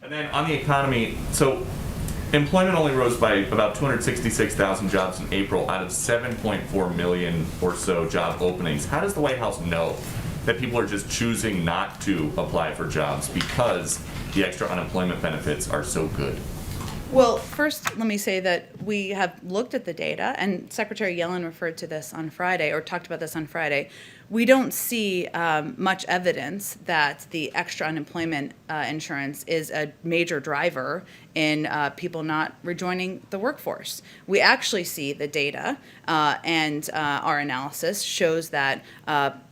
And then on the economy, so employment only rose by about 266,000 jobs in April out of 7.4 million or so job openings. How does the White House know that people are just choosing not to apply for jobs because the extra unemployment benefits are so good? Well, first, let me say that we have looked at the data, and Secretary Yellen referred to this on Friday, or talked about this on Friday. We don't see much evidence that the extra unemployment insurance is a major driver in people not rejoining the workforce. We actually see the data, and our analysis shows that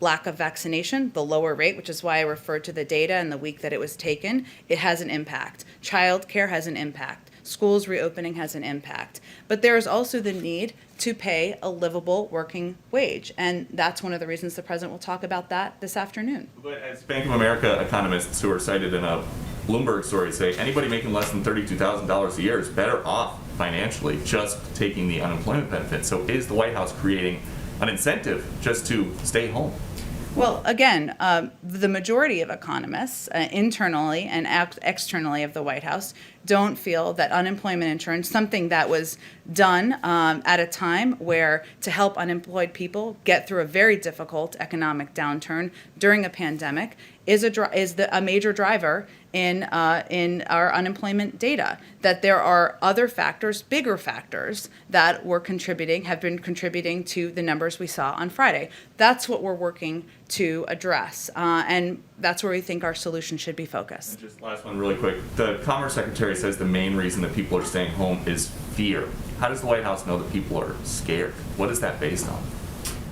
lack of vaccination, the lower rate, which is why I referred to the data and the week that it was taken, it has an impact. Child care has an impact. Schools reopening has an impact. But there is also the need to pay a livable working wage. And that's one of the reasons the president will talk about that this afternoon. But as Bank of America economists who are cited in a Bloomberg story say, anybody making less than $32,000 a year is better off financially just taking the unemployment benefit. So is the White House creating an incentive just to stay home? Well, again, the majority of economists, internally and externally of the White House, don't feel that unemployment insurance, something that was done at a time where to help unemployed people get through a very difficult economic downturn during a pandemic, is a major driver in our unemployment data. That there are other factors, bigger factors, that have been contributing to the numbers we saw on Friday. That's what we're working to address, and that's where we think our solution should be focused. And just last one really quick. The Commerce Secretary says the main reason that people are staying home is fear. How does the White House know that people are scared? What is that based on?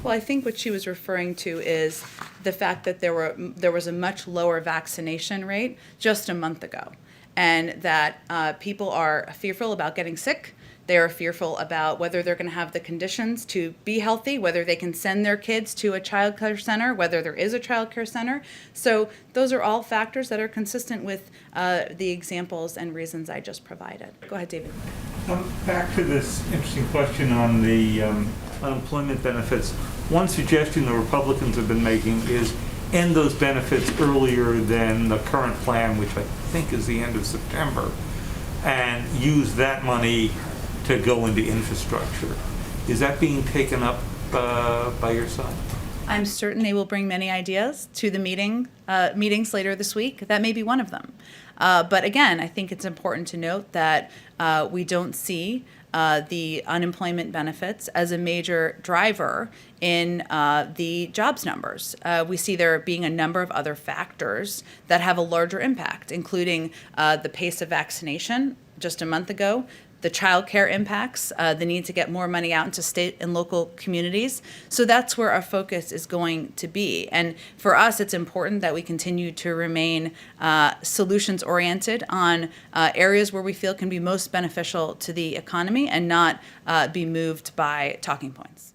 Well, I think what she was referring to is the fact that there was a much lower vaccination rate just a month ago, and that people are fearful about getting sick. They are fearful about whether they're going to have the conditions to be healthy, whether they can send their kids to a child care center, whether there is a child care center. So those are all factors that are consistent with the examples and reasons I just provided. Go ahead, David. Back to this interesting question on the unemployment benefits. One suggestion the Republicans have been making is end those benefits earlier than the current plan, which I think is the end of September, and use that money to go into infrastructure. Is that being taken up by your side? I'm certain they will bring many ideas to the meetings later this week. That may be one of them. But again, I think it's important to note that we don't see the unemployment benefits as a major driver in the jobs numbers. We see there being a number of other factors that have a larger impact, including the pace of vaccination just a month ago, the child care impacts, the need to get more money out into state and local communities. So that's where our focus is going to be. And for us, it's important that we continue to remain solutions-oriented on areas where we feel can be most beneficial to the economy and not be moved by talking points.